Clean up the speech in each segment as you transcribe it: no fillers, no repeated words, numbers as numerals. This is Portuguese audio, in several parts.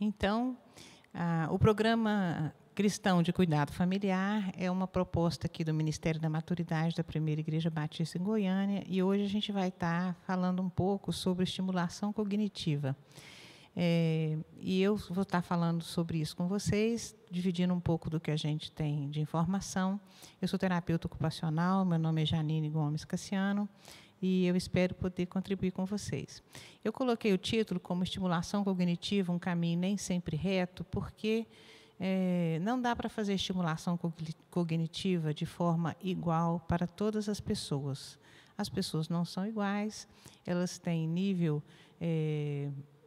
Então, o Programa Cristão de Cuidado Familiar é uma proposta aqui do Ministério da Maturidade da Primeira Igreja Batista em Goiânia, e hoje a gente vai estar falando um pouco sobre estimulação cognitiva. E eu vou estar falando sobre isso com vocês, dividindo um pouco do que a gente tem de informação. Eu sou terapeuta ocupacional, meu nome é Janine Gomes Cassiano, e eu espero poder contribuir com vocês. Eu coloquei o título como Estimulação Cognitiva, um caminho nem sempre reto, porque não dá para fazer estimulação cognitiva de forma igual para todas as pessoas. As pessoas não são iguais, elas têm nível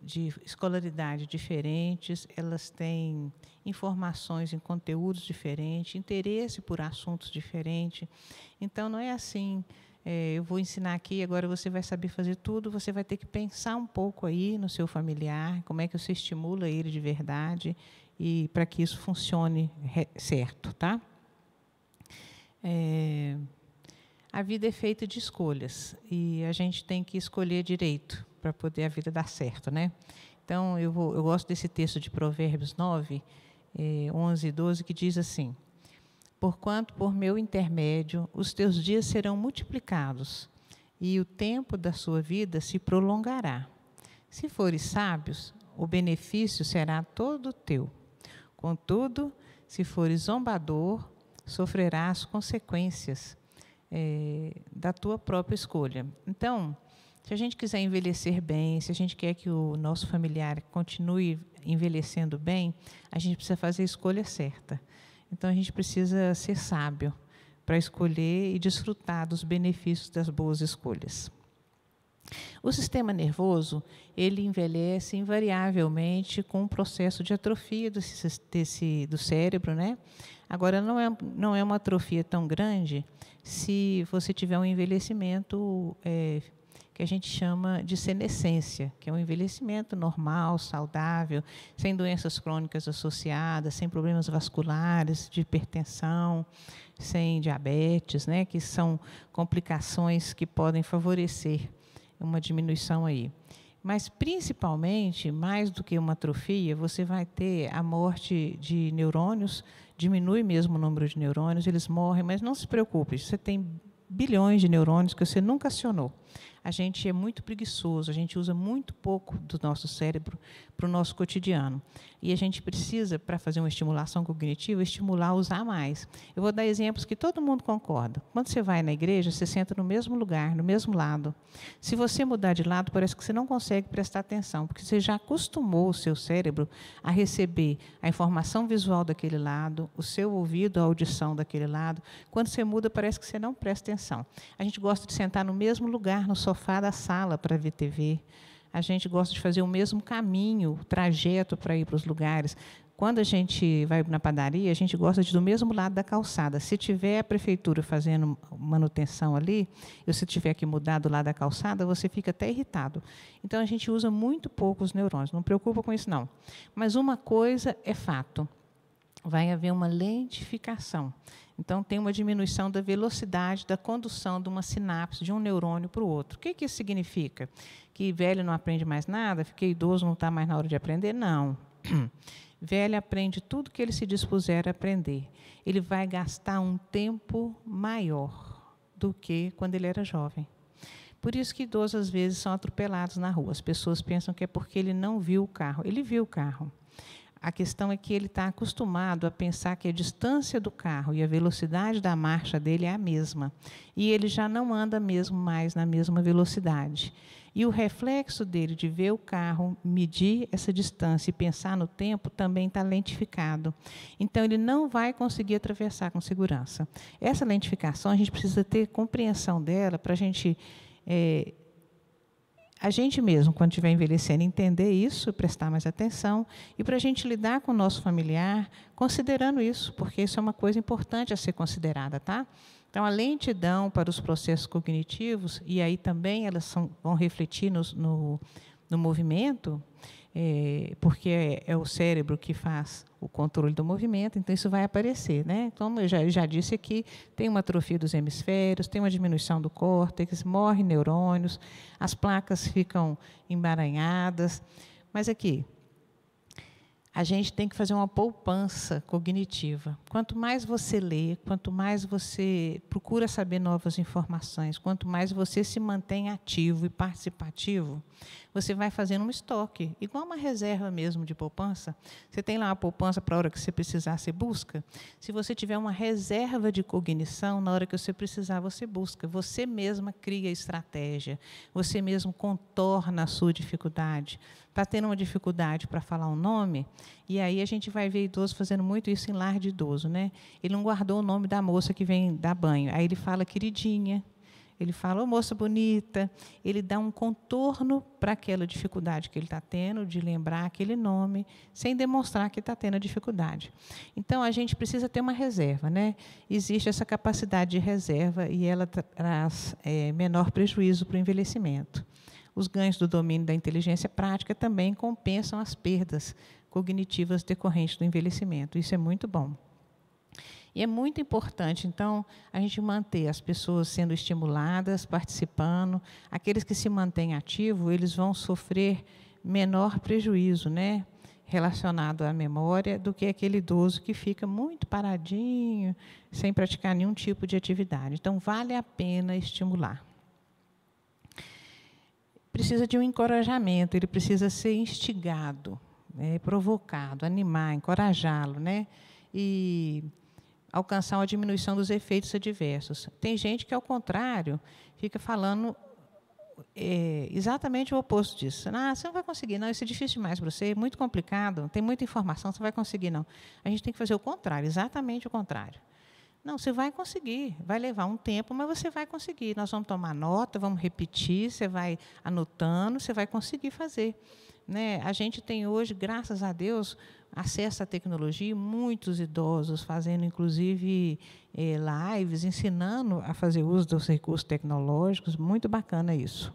de escolaridade diferentes, elas têm informações em conteúdos diferentes, interesse por assuntos diferentes. Então, não é assim, eu vou ensinar aqui, agora você vai saber fazer tudo, você vai ter que pensar um pouco aí no seu familiar, como é que você estimula ele de verdade, e para que isso funcione certo, tá? A vida é feita de escolhas, e a gente tem que escolher direito para poder a vida dar certo, né? Então, eu gosto desse texto de Provérbios 9, 11 e 12, que diz assim: porquanto por meu intermédio os teus dias serão multiplicados, e o tempo da sua vida se prolongará. Se fores sábios, o benefício será todo teu. Contudo, se fores zombador, sofrerás consequências da tua própria escolha. Então, se a gente quiser envelhecer bem, se a gente quer que o nosso familiar continue envelhecendo bem, a gente precisa fazer a escolha certa. Então, a gente precisa ser sábio para escolher e desfrutar dos benefícios das boas escolhas. O sistema nervoso, ele envelhece invariavelmente com um processo de atrofia do cérebro, né? Agora, não é uma atrofia tão grande se você tiver um envelhecimento que a gente chama de senescência, que é um envelhecimento normal, saudável, sem doenças crônicas associadas, sem problemas vasculares, de hipertensão, sem diabetes, né, que são complicações que podem favorecer uma diminuição aí. Mas, principalmente, mais do que uma atrofia, você vai ter a morte de neurônios, diminui mesmo o número de neurônios, eles morrem, mas não se preocupe, você tem bilhões de neurônios que você nunca acionou. A gente é muito preguiçoso, a gente usa muito pouco do nosso cérebro para o nosso cotidiano. E a gente precisa, para fazer uma estimulação cognitiva, estimular a usar mais. Eu vou dar exemplos que todo mundo concorda. Quando você vai na igreja, você senta no mesmo lugar, no mesmo lado. Se você mudar de lado, parece que você não consegue prestar atenção, porque você já acostumou o seu cérebro a receber a informação visual daquele lado, o seu ouvido, a audição daquele lado. Quando você muda, parece que você não presta atenção. A gente gosta de sentar no mesmo lugar, no sofá da sala para ver TV. A gente gosta de fazer o mesmo caminho, o trajeto para ir para os lugares. Quando a gente vai na padaria, a gente gosta de ir do mesmo lado da calçada. Se tiver a prefeitura fazendo manutenção ali, e você tiver que mudar do lado da calçada, você fica até irritado. Então, a gente usa muito pouco os neurônios. Não preocupa com isso, não. Mas uma coisa é fato. Vai haver uma lentificação. Então, tem uma diminuição da velocidade da condução de uma sinapse de um neurônio para o outro. O que isso significa? Que velho não aprende mais nada? Fiquei idoso, não está mais na hora de aprender? Não. Velho aprende tudo que ele se dispuser a aprender. Ele vai gastar um tempo maior do que quando ele era jovem. Por isso que idosos, às vezes, são atropelados na rua. As pessoas pensam que é porque ele não viu o carro. Ele viu o carro. A questão é que ele está acostumado a pensar que a distância do carro e a velocidade da marcha dele é a mesma. E ele já não anda mesmo mais na mesma velocidade. E o reflexo dele de ver o carro, medir essa distância e pensar no tempo também está lentificado. Então, ele não vai conseguir atravessar com segurança. Essa lentificação, a gente precisa ter compreensão dela para a gente mesmo, quando estiver envelhecendo, entender isso, prestar mais atenção, e para a gente lidar com o nosso familiar, considerando isso, porque isso é uma coisa importante a ser considerada, tá? Então, a lentidão para os processos cognitivos, e aí também elas vão refletir no movimento, porque é o cérebro que faz o controle do movimento, então isso vai aparecer, né? Então, eu já disse aqui, tem uma atrofia dos hemisférios, tem uma diminuição do córtex, morrem neurônios, as placas ficam emaranhadas. Mas aqui, a gente tem que fazer uma poupança cognitiva. Quanto mais você lê, quanto mais você procura saber novas informações, quanto mais você se mantém ativo e participativo, você vai fazendo um estoque, igual uma reserva mesmo de poupança. Você tem lá uma poupança para a hora que você precisar, você busca. Se você tiver uma reserva de cognição, na hora que você precisar, você busca. Você mesma cria estratégia, você mesmo contorna a sua dificuldade. Está tendo uma dificuldade para falar um nome, e aí a gente vai ver idoso fazendo muito isso em lar de idoso, né? Ele não guardou o nome da moça que vem dar banho. Aí ele fala queridinha, ele fala, ô moça bonita, ele dá um contorno para aquela dificuldade que ele está tendo, de lembrar aquele nome, sem demonstrar que está tendo a dificuldade. Então, a gente precisa ter uma reserva, né? Existe essa capacidade de reserva e ela traz menor prejuízo para o envelhecimento. Os ganhos do domínio da inteligência prática também compensam as perdas cognitivas decorrentes do envelhecimento. Isso é muito bom. E é muito importante, então, a gente manter as pessoas sendo estimuladas, participando. Aqueles que se mantêm ativos, eles vão sofrer menor prejuízo, né, relacionado à memória, do que aquele idoso que fica muito paradinho, sem praticar nenhum tipo de atividade. Então, vale a pena estimular. Precisa de um encorajamento, ele precisa ser instigado, provocado, animar, encorajá-lo, né, e alcançar uma diminuição dos efeitos adversos. Tem gente que, ao contrário, fica falando exatamente o oposto disso. Ah, você não vai conseguir, não, isso é difícil demais para você, é muito complicado, tem muita informação, você não vai conseguir, não. A gente tem que fazer o contrário, exatamente o contrário. Não, você vai conseguir, vai levar um tempo, mas você vai conseguir. Nós vamos tomar nota, vamos repetir, você vai anotando, você vai conseguir fazer. Né? A gente tem hoje, graças a Deus, acesso à tecnologia, muitos idosos fazendo, inclusive, lives, ensinando a fazer uso dos recursos tecnológicos, muito bacana isso.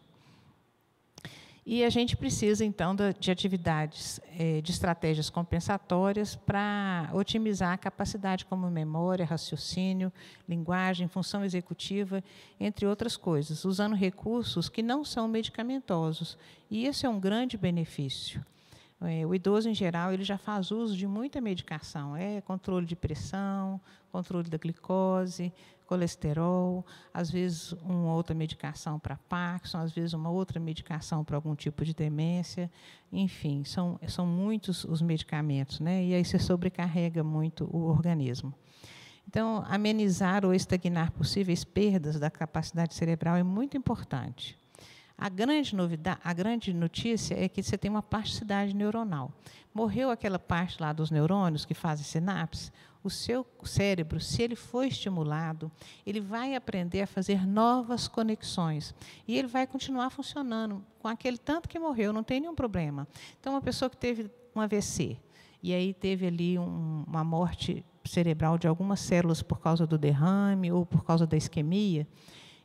E a gente precisa, então, de atividades, de estratégias compensatórias para otimizar a capacidade como memória, raciocínio, linguagem, função executiva, entre outras coisas, usando recursos que não são medicamentosos. E esse é um grande benefício. O idoso, em geral, ele já faz uso de muita medicação, controle de pressão, controle da glicose, colesterol, às vezes uma outra medicação para Parkinson, às vezes uma outra medicação para algum tipo de demência, enfim, são muitos os medicamentos, né? E aí você sobrecarrega muito o organismo. Então, amenizar ou estagnar possíveis perdas da capacidade cerebral é muito importante. A grande notícia é que você tem uma plasticidade neuronal. Morreu aquela parte lá dos neurônios que fazem sinapses, o seu cérebro, se ele for estimulado, ele vai aprender a fazer novas conexões. E ele vai continuar funcionando com aquele tanto que morreu, não tem nenhum problema. Então, uma pessoa que teve um AVC, e aí teve ali uma morte cerebral de algumas células por causa do derrame ou por causa da isquemia,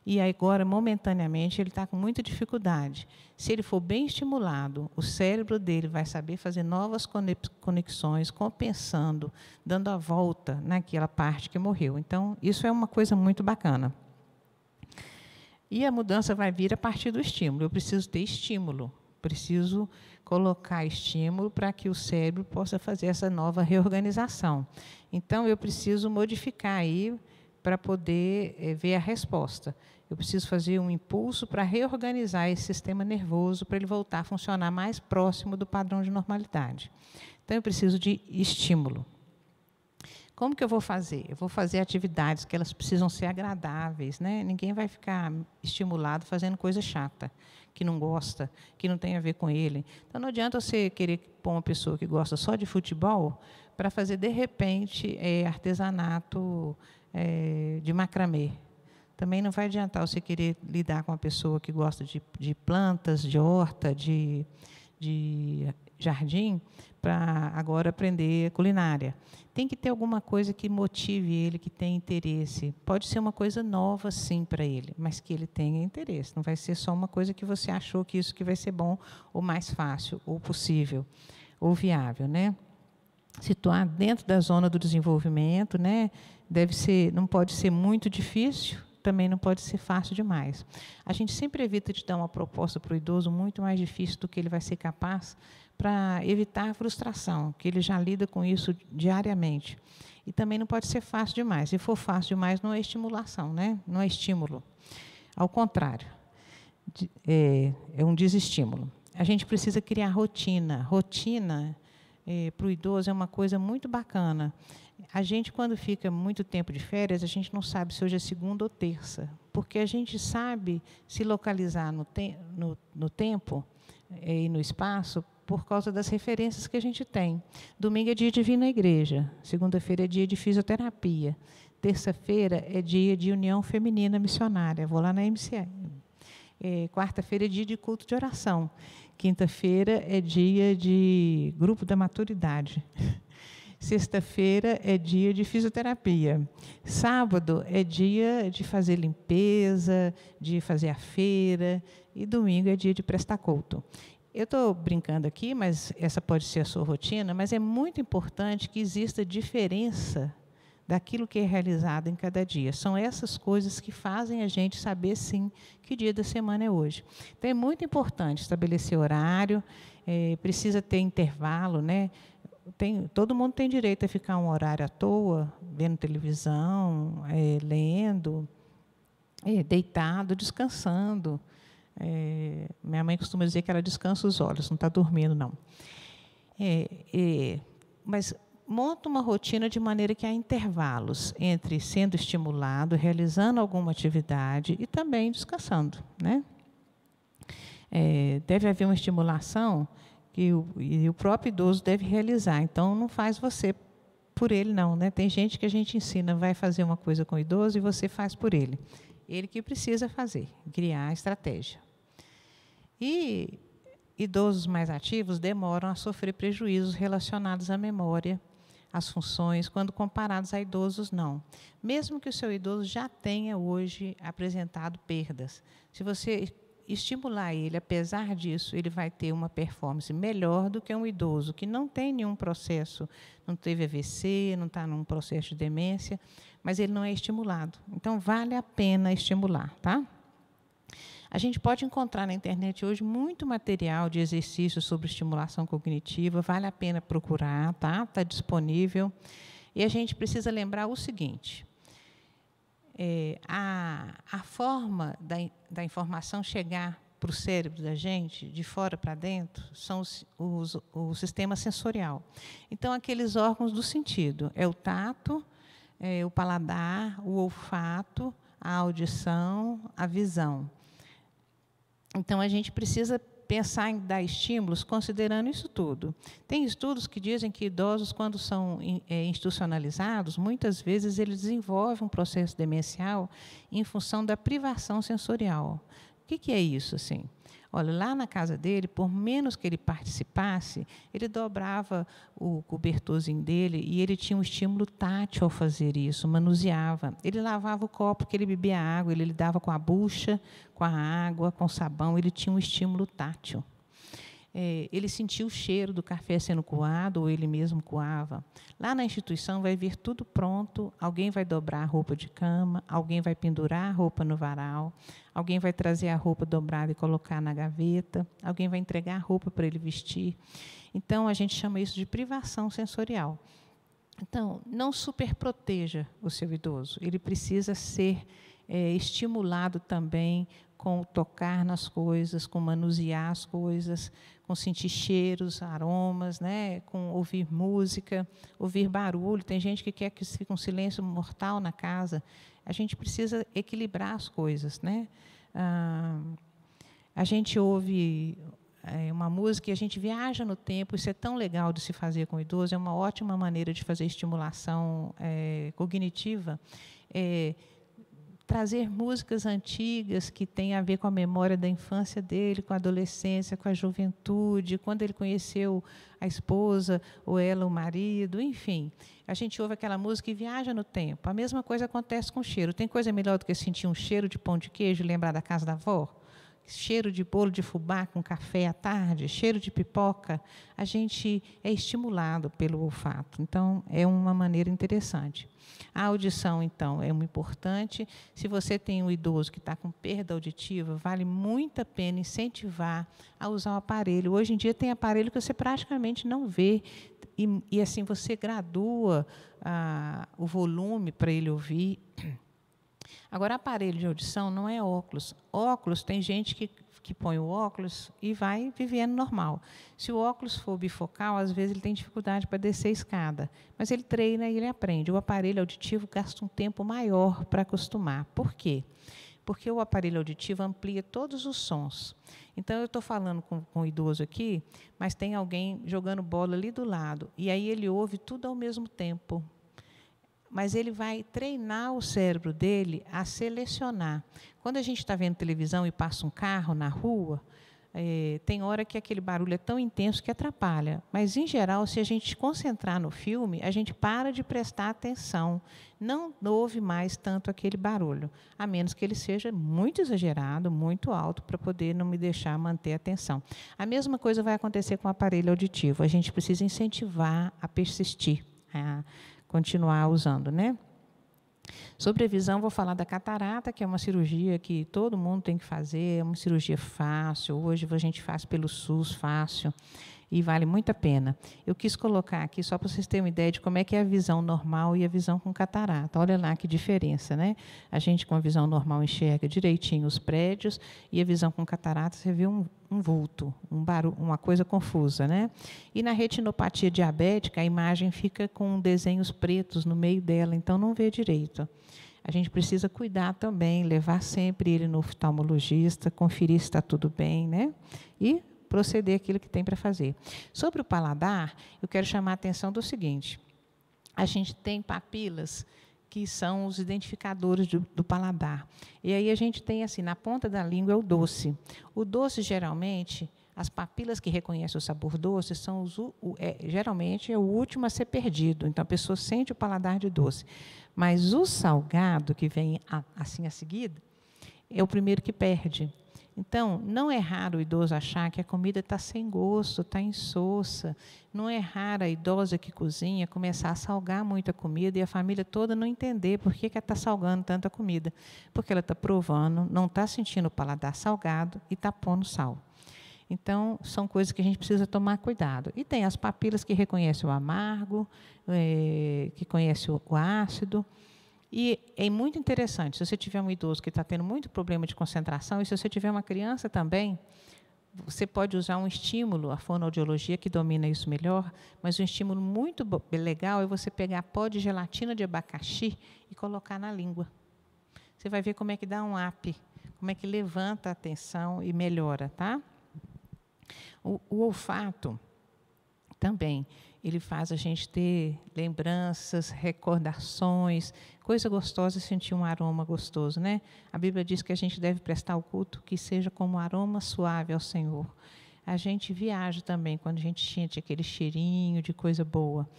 e agora, momentaneamente, ele está com muita dificuldade. Se ele for bem estimulado, o cérebro dele vai saber fazer novas conexões, compensando, dando a volta naquela parte que morreu. Então, isso é uma coisa muito bacana. E a mudança vai vir a partir do estímulo. Eu preciso ter estímulo, preciso colocar estímulo para que o cérebro possa fazer essa nova reorganização. Então, eu preciso modificar aí para poder ver a resposta. Eu preciso fazer um impulso para reorganizar esse sistema nervoso, para ele voltar a funcionar mais próximo do padrão de normalidade. Então, eu preciso de estímulo. Como que eu vou fazer? Eu vou fazer atividades que elas precisam ser agradáveis, né? Ninguém vai ficar estimulado fazendo coisa chata, que não gosta, que não tem a ver com ele. Então, não adianta você querer pôr uma pessoa que gosta só de futebol para fazer, de repente, artesanato de macramê. Também não vai adiantar você querer lidar com uma pessoa que gosta de plantas, de horta, de jardim, para agora aprender culinária. Tem que ter alguma coisa que motive ele, que tenha interesse. Pode ser uma coisa nova, sim, para ele, mas que ele tenha interesse. Não vai ser só uma coisa que você achou que isso que vai ser bom, ou mais fácil, ou possível, ou viável, né? Situar dentro da zona do desenvolvimento, né? Não pode ser muito difícil, também não pode ser fácil demais. A gente sempre evita de dar uma proposta para o idoso muito mais difícil do que ele vai ser capaz, para evitar a frustração, que ele já lida com isso diariamente. E também não pode ser fácil demais. Se for fácil demais, não é estimulação, né? Não é estímulo. Ao contrário, é um desestímulo. A gente precisa criar rotina. Rotina, para o idoso, é uma coisa muito bacana. A gente, quando fica muito tempo de férias, a gente não sabe se hoje é segunda ou terça, porque a gente sabe se localizar no tempo e no espaço por causa das referências que a gente tem. Domingo é dia de vir na igreja, segunda-feira é dia de fisioterapia, terça-feira é dia de união feminina missionária, vou lá na MCA. Quarta-feira é dia de culto de oração, quinta-feira é dia de grupo da maturidade. Sexta-feira é dia de fisioterapia. Sábado é dia de fazer limpeza, de fazer a feira. E domingo é dia de prestar culto. Eu estou brincando aqui, mas essa pode ser a sua rotina, mas é muito importante que exista diferença daquilo que é realizado em cada dia. São essas coisas que fazem a gente saber, sim, que dia da semana é hoje. Então, é muito importante estabelecer horário, precisa ter intervalo, né? Todo mundo tem direito a ficar um horário à toa, vendo televisão, lendo, deitado, descansando. Minha mãe costuma dizer que ela descansa os olhos, não está dormindo, não. Mas monta uma rotina de maneira que há intervalos entre sendo estimulado, realizando alguma atividade e também descansando, né? Deve haver uma estimulação que o próprio idoso deve realizar. Então, não faz você por ele, não, né? Tem gente que a gente ensina, vai fazer uma coisa com o idoso e você faz por ele. Ele que precisa fazer, criar a estratégia. E idosos mais ativos demoram a sofrer prejuízos relacionados à memória, às funções, quando comparados a idosos não. Mesmo que o seu idoso já tenha hoje apresentado perdas, se você estimular ele, apesar disso, ele vai ter uma performance melhor do que um idoso que não tem nenhum processo, não teve AVC, não está num processo de demência, mas ele não é estimulado. Então, vale a pena estimular, tá? A gente pode encontrar na internet hoje muito material de exercícios sobre estimulação cognitiva, vale a pena procurar, tá? Está disponível. E a gente precisa lembrar o seguinte: a forma da informação chegar para o cérebro da gente, de fora para dentro, são o sistema sensorial. Então, aqueles órgãos do sentido, é o tato, o paladar, o olfato, a audição, a visão. Então, a gente precisa pensar em dar estímulos considerando isso tudo. Tem estudos que dizem que idosos, quando são institucionalizados, muitas vezes eles desenvolvem um processo demencial em função da privação sensorial. O que é isso, assim? Olha, lá na casa dele, por menos que ele participasse, ele dobrava o cobertorzinho dele e ele tinha um estímulo tátil ao fazer isso, manuseava. Ele lavava o copo que ele bebia água, ele lidava com a bucha, com a água, com o sabão, ele tinha um estímulo tátil. Ele sentia o cheiro do café sendo coado, ou ele mesmo coava. Lá na instituição vai vir tudo pronto, alguém vai dobrar a roupa de cama, alguém vai pendurar a roupa no varal, alguém vai trazer a roupa dobrada e colocar na gaveta, alguém vai entregar a roupa para ele vestir. Então, a gente chama isso de privação sensorial. Então, não superproteja o seu idoso, ele precisa ser estimulado também com tocar nas coisas, com manusear as coisas, com sentir cheiros, aromas, né? Com ouvir música, ouvir barulho. Tem gente que quer que fique um silêncio mortal na casa. A gente precisa equilibrar as coisas, né? A gente ouve uma música e a gente viaja no tempo. Isso é tão legal de se fazer com o idoso, é uma ótima maneira de fazer estimulação cognitiva. Trazer músicas antigas que têm a ver com a memória da infância dele, com a adolescência, com a juventude, quando ele conheceu a esposa, ou ela o marido, enfim. A gente ouve aquela música e viaja no tempo. A mesma coisa acontece com o cheiro. Tem coisa melhor do que sentir um cheiro de pão de queijo e lembrar da casa da avó? cheiro de bolo de fubá com café à tarde, cheiro de pipoca, a gente é estimulado pelo olfato. Então, é uma maneira interessante. A audição, então, é muito importante. Se você tem um idoso que está com perda auditiva, vale muito a pena incentivar a usar o aparelho. Hoje em dia tem aparelho que você praticamente não vê, e assim você gradua o volume para ele ouvir. Agora, aparelho de audição não é óculos. Óculos, tem gente que põe o óculos e vai vivendo normal. Se o óculos for bifocal, às vezes ele tem dificuldade para descer a escada, mas ele treina e ele aprende. O aparelho auditivo gasta um tempo maior para acostumar. Por quê? Porque o aparelho auditivo amplia todos os sons. Então, eu estou falando com o idoso aqui, mas tem alguém jogando bola ali do lado, e aí ele ouve tudo ao mesmo tempo. Mas ele vai treinar o cérebro dele a selecionar. Quando a gente está vendo televisão e passa um carro na rua, tem hora que aquele barulho é tão intenso que atrapalha. Mas, em geral, se a gente se concentrar no filme, a gente para de prestar atenção. Não ouve mais tanto aquele barulho, a menos que ele seja muito exagerado, muito alto, para poder não me deixar manter a atenção. A mesma coisa vai acontecer com o aparelho auditivo. A gente precisa incentivar a persistir, a continuar usando, né? Sobre a visão, vou falar da catarata, que é uma cirurgia que todo mundo tem que fazer, é uma cirurgia fácil. Hoje a gente faz pelo SUS, fácil, e vale muito a pena. Eu quis colocar aqui, só para vocês terem uma ideia de como é que é a visão normal e a visão com catarata. Olha lá que diferença, né? A gente com a visão normal enxerga direitinho os prédios, e a visão com catarata você vê um vulto, um barulho, uma coisa confusa, né? E na retinopatia diabética, a imagem fica com desenhos pretos no meio dela, então não vê direito. A gente precisa cuidar também, levar sempre ele no oftalmologista, conferir se está tudo bem, né? E proceder aquilo que tem para fazer. Sobre o paladar, eu quero chamar a atenção do seguinte: a gente tem papilas que são os identificadores do paladar. E aí a gente tem, assim, na ponta da língua é o doce. O doce, geralmente, as papilas que reconhecem o sabor doce são geralmente é o último a ser perdido. Então, a pessoa sente o paladar de doce. Mas o salgado, que vem assim a seguir, é o primeiro que perde. Então, não é raro o idoso achar que a comida está sem gosto, está insossa. Não é raro a idosa que cozinha começar a salgar muito a comida e a família toda não entender por que ela está salgando tanto a comida. Porque ela está provando, não está sentindo o paladar salgado e está pondo sal. Então, são coisas que a gente precisa tomar cuidado. E tem as papilas que reconhecem o amargo, que conhecem o ácido. E é muito interessante, se você tiver um idoso que está tendo muito problema de concentração, e se você tiver uma criança também, você pode usar um estímulo, a fonoaudiologia que domina isso melhor, mas um estímulo muito legal é você pegar pó de gelatina de abacaxi e colocar na língua. Você vai ver como é que dá um up, como é que levanta a atenção e melhora, tá? O olfato também, ele faz a gente ter lembranças, recordações, coisa gostosa é sentir um aroma gostoso, né? A Bíblia diz que a gente deve prestar o culto que seja como um aroma suave ao Senhor. A gente viaja também quando a gente sente aquele cheirinho de coisa boa.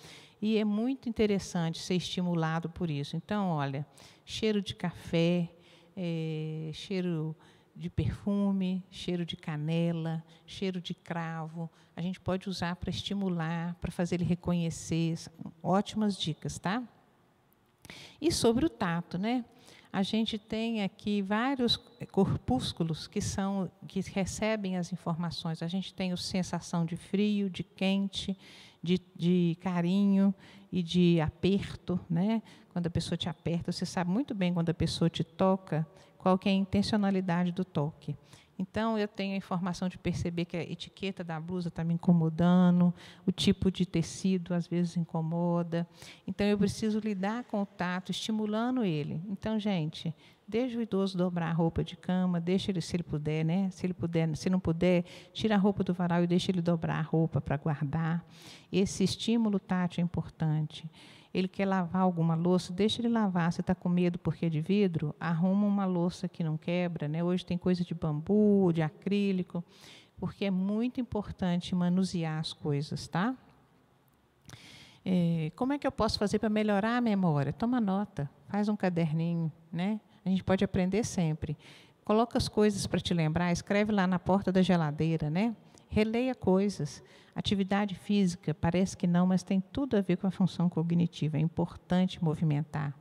E é muito interessante ser estimulado por isso. Então, olha, cheiro de café, cheiro de perfume, cheiro de canela, cheiro de cravo, a gente pode usar para estimular, para fazer ele reconhecer. Ótimas dicas, tá? E sobre o tato, né? A gente tem aqui vários corpúsculos que recebem as informações. A gente tem a sensação de frio, de quente, de carinho e de aperto, né? Quando a pessoa te aperta, você sabe muito bem quando a pessoa te toca, qual que é a intencionalidade do toque. Então, eu tenho a informação de perceber que a etiqueta da blusa está me incomodando, o tipo de tecido, às vezes, incomoda. Então, eu preciso lidar com o tato, estimulando ele. Então, gente, deixa o idoso dobrar a roupa de cama, deixa ele, se ele puder, né? Se não puder, tira a roupa do varal e deixa ele dobrar a roupa para guardar. Esse estímulo tátil é importante. Ele quer lavar alguma louça, deixa ele lavar. Você está com medo porque é de vidro? Arruma uma louça que não quebra, né? Hoje tem coisa de bambu, de acrílico, porque é muito importante manusear as coisas, tá? Como é que eu posso fazer para melhorar a memória? Toma nota, faz um caderninho, né? A gente pode aprender sempre. Coloca as coisas para te lembrar, escreve lá na porta da geladeira, né? Releia coisas. Atividade física, parece que não, mas tem tudo a ver com a função cognitiva. É importante movimentar.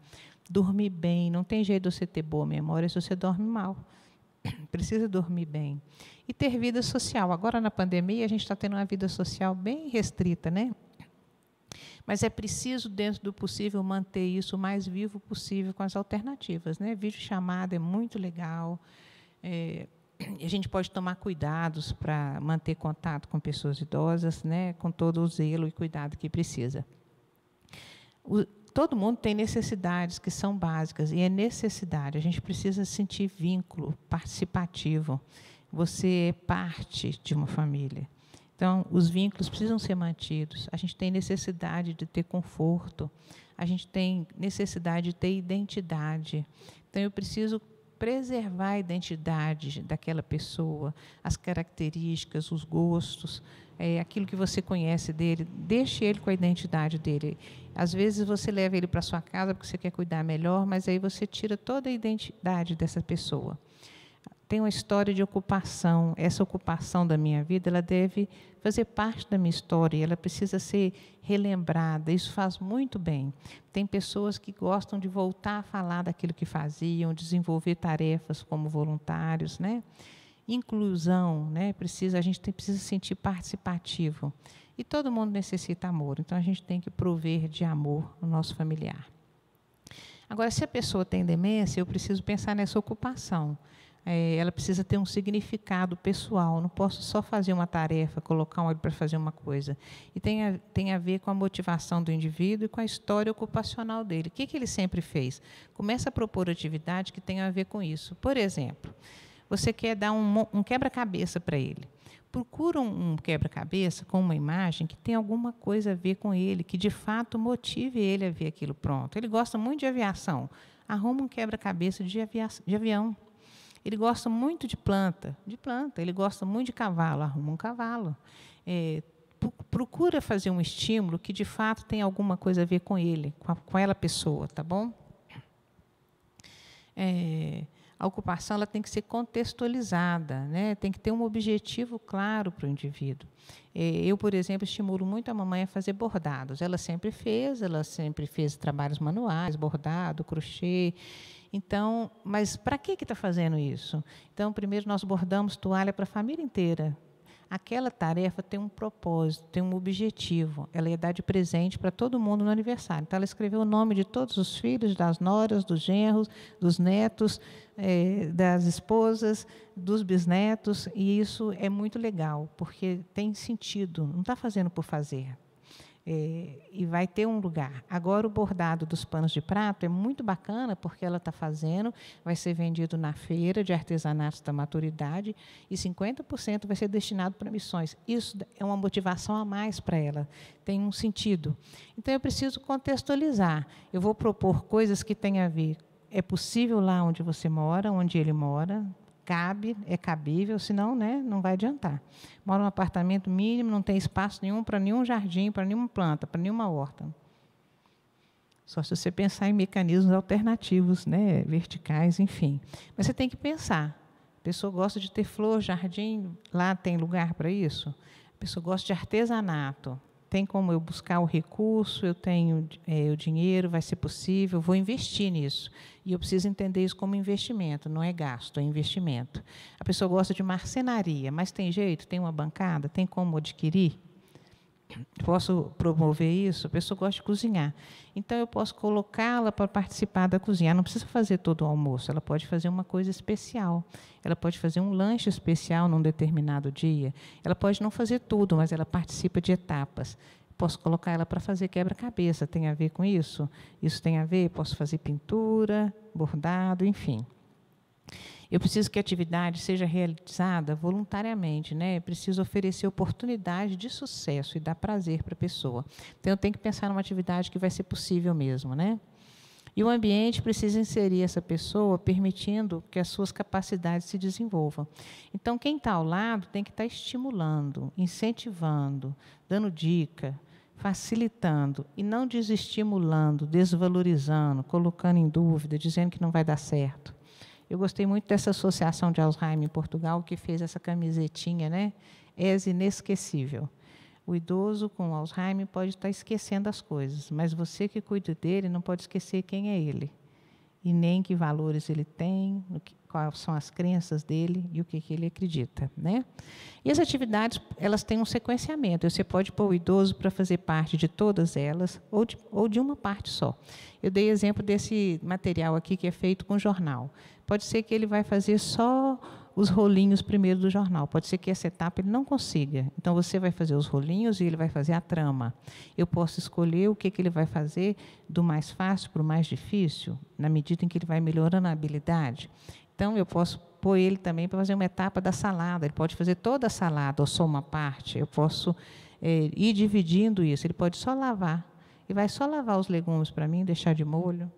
Dormir bem, não tem jeito de você ter boa memória se você dorme mal. Precisa dormir bem. E ter vida social. Agora, na pandemia, a gente está tendo uma vida social bem restrita, né? Mas é preciso, dentro do possível, manter isso o mais vivo possível com as alternativas, né? Videochamada é muito legal. A gente pode tomar cuidados para manter contato com pessoas idosas, né? Com todo o zelo e cuidado que precisa. Todo mundo tem necessidades que são básicas, e é necessidade. A gente precisa sentir vínculo participativo. Você é parte de uma família. Então, os vínculos precisam ser mantidos. A gente tem necessidade de ter conforto. A gente tem necessidade de ter identidade. Então, eu preciso preservar a identidade daquela pessoa, as características, os gostos, aquilo que você conhece dele. Deixe ele com a identidade dele. Às vezes, você leva ele para a sua casa porque você quer cuidar melhor, mas aí você tira toda a identidade dessa pessoa. Tem uma história de ocupação. Essa ocupação da minha vida, ela deve fazer parte da minha história, ela precisa ser relembrada. Isso faz muito bem. Tem pessoas que gostam de voltar a falar daquilo que faziam, desenvolver tarefas como voluntários, né? Inclusão, né? A gente precisa se sentir participativo. E todo mundo necessita amor, então a gente tem que prover de amor no nosso familiar. Agora, se a pessoa tem demência, eu preciso pensar nessa ocupação. Ela precisa ter um significado pessoal. Não posso só fazer uma tarefa, colocar um olho para fazer uma coisa. E tem a ver com a motivação do indivíduo e com a história ocupacional dele. O que ele sempre fez? Começa a propor atividade que tenha a ver com isso. Por exemplo, você quer dar um quebra-cabeça para ele. Procura um quebra-cabeça com uma imagem que tem alguma coisa a ver com ele, que de fato motive ele a ver aquilo pronto. Ele gosta muito de aviação. Arruma um quebra-cabeça de avião. Ele gosta muito de planta. Ele gosta muito de cavalo, arruma um cavalo. Procura fazer um estímulo que, de fato, tem alguma coisa a ver com ele, com aquela pessoa, tá bom? A ocupação ela tem que ser contextualizada, né? Tem que ter um objetivo claro para o indivíduo. Eu, por exemplo, estimulo muito a mamãe a fazer bordados. Ela sempre fez trabalhos manuais, bordado, crochê. Então, mas para que está fazendo isso? Então, primeiro nós bordamos toalha para a família inteira. Aquela tarefa tem um propósito, tem um objetivo. Ela ia dar de presente para todo mundo no aniversário. Então, ela escreveu o nome de todos os filhos, das noras, dos genros, dos netos, das esposas, dos bisnetos. E isso é muito legal, porque tem sentido. Não está fazendo por fazer. E vai ter um lugar. Agora, o bordado dos panos de prato é muito bacana, porque ela está fazendo, vai ser vendido na feira de artesanatos da maturidade, e 50% vai ser destinado para missões. Isso é uma motivação a mais para ela, tem um sentido. Então, eu preciso contextualizar. Eu vou propor coisas que têm a ver. É possível lá onde você mora, onde ele mora, é cabível, senão, né, não vai adiantar. Mora num apartamento mínimo, não tem espaço nenhum para nenhum jardim, para nenhuma planta, para nenhuma horta. Só se você pensar em mecanismos alternativos, né, verticais, enfim. Mas você tem que pensar. A pessoa gosta de ter flor, jardim, lá tem lugar para isso? A pessoa gosta de artesanato. Tem como eu buscar o recurso, eu tenho o dinheiro, vai ser possível, vou investir nisso. E eu preciso entender isso como investimento, não é gasto, é investimento. A pessoa gosta de marcenaria, mas tem jeito? Tem uma bancada? Tem como adquirir? Posso promover isso? A pessoa gosta de cozinhar. Então, eu posso colocá-la para participar da cozinha. Ela não precisa fazer todo o almoço, ela pode fazer uma coisa especial. Ela pode fazer um lanche especial num determinado dia. Ela pode não fazer tudo, mas ela participa de etapas. Posso colocar ela para fazer quebra-cabeça. Tem a ver com isso? Isso tem a ver? Posso fazer pintura, bordado, enfim. Eu preciso que a atividade seja realizada voluntariamente, né? Eu preciso oferecer oportunidade de sucesso e dar prazer para a pessoa. Então, eu tenho que pensar numa atividade que vai ser possível mesmo, né? E o ambiente precisa inserir essa pessoa, permitindo que as suas capacidades se desenvolvam. Então, quem está ao lado tem que estar estimulando, incentivando, dando dica, facilitando, e não desestimulando, desvalorizando, colocando em dúvida, dizendo que não vai dar certo. Eu gostei muito dessa associação de Alzheimer em Portugal, que fez essa camisetinha, né? És inesquecível. O idoso com Alzheimer pode estar esquecendo as coisas, mas você que cuida dele não pode esquecer quem é ele, e nem que valores ele tem, quais são as crenças dele e o que ele acredita, né? E as atividades, elas têm um sequenciamento. Você pode pôr o idoso para fazer parte de todas elas ou de uma parte só. Eu dei exemplo desse material aqui que é feito com jornal. Pode ser que ele vai fazer só os rolinhos primeiro do jornal. Pode ser que essa etapa ele não consiga. Então, você vai fazer os rolinhos e ele vai fazer a trama. Eu posso escolher o que ele vai fazer do mais fácil para o mais difícil, na medida em que ele vai melhorando a habilidade. Então, eu posso pôr ele também para fazer uma etapa da salada. Ele pode fazer toda a salada ou só uma parte. Eu posso ir dividindo isso. Ele pode só lavar. Ele vai só lavar os legumes para mim, deixar de molho.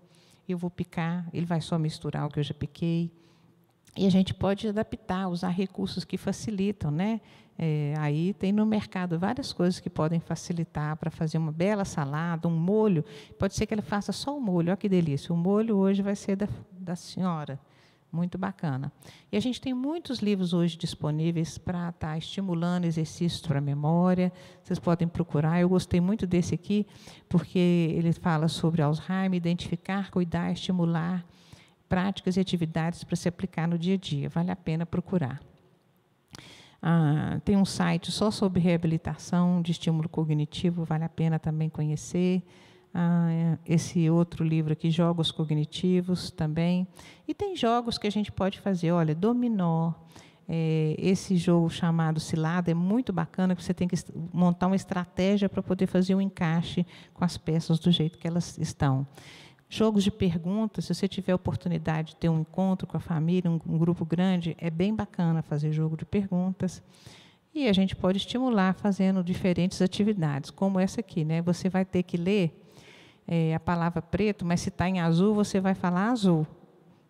Eu vou picar. Ele vai só misturar o que eu já piquei. E a gente pode adaptar, usar recursos que facilitam, né? Aí tem no mercado várias coisas que podem facilitar para fazer uma bela salada, um molho. Pode ser que ele faça só o molho, olha que delícia. O molho hoje vai ser da senhora. Muito bacana. E a gente tem muitos livros hoje disponíveis para estar estimulando exercícios para a memória. Vocês podem procurar. Eu gostei muito desse aqui, porque ele fala sobre Alzheimer, identificar, cuidar, estimular práticas e atividades para se aplicar no dia a dia. Vale a pena procurar. Tem um site só sobre reabilitação de estímulo cognitivo, vale a pena também conhecer. Esse outro livro aqui, Jogos Cognitivos, também. E tem jogos que a gente pode fazer, olha, dominó. Esse jogo chamado Cilada é muito bacana, porque você tem que montar uma estratégia para poder fazer um encaixe com as peças do jeito que elas estão. Jogos de perguntas, se você tiver a oportunidade de ter um encontro com a família, um grupo grande, é bem bacana fazer jogo de perguntas. E a gente pode estimular fazendo diferentes atividades, como essa aqui, né? Você vai ter que ler a palavra preto, mas se está em azul, você vai falar azul,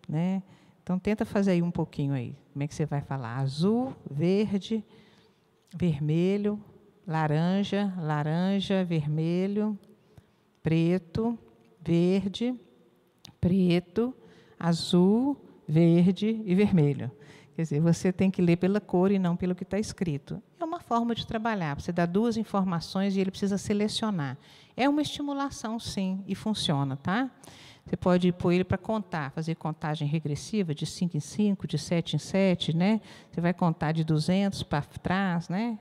né? Então, tenta fazer aí um pouquinho aí. Como é que você vai falar? Azul, verde, vermelho, laranja, laranja, vermelho, preto, verde, preto, azul, verde e vermelho. Quer dizer, você tem que ler pela cor e não pelo que está escrito. É uma forma de trabalhar. Você dá duas informações e ele precisa selecionar. É uma estimulação, sim, e funciona, tá? Você pode pôr ele para contar, fazer contagem regressiva de 5 em 5, de 7 em 7, né? Você vai contar de 200 para trás, né?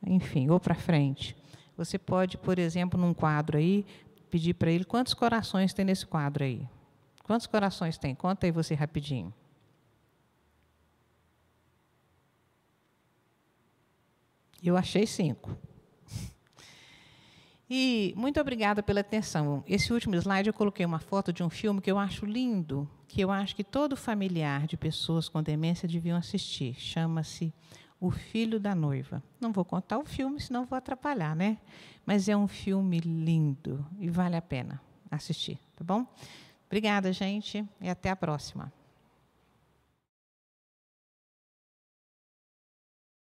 Enfim, ou para frente. Você pode, por exemplo, num quadro aí, pedir para ele quantos corações tem nesse quadro aí. Quantos corações tem? Conta aí você rapidinho. Eu achei 5. E muito obrigada pela atenção. Esse último slide eu coloquei uma foto de um filme que eu acho lindo, que eu acho que todo familiar de pessoas com demência deviam assistir. Chama-se O Filho da Noiva. Não vou contar o filme, senão vou atrapalhar, né? Mas é um filme lindo e vale a pena assistir, tá bom? Obrigada, gente, e até a próxima.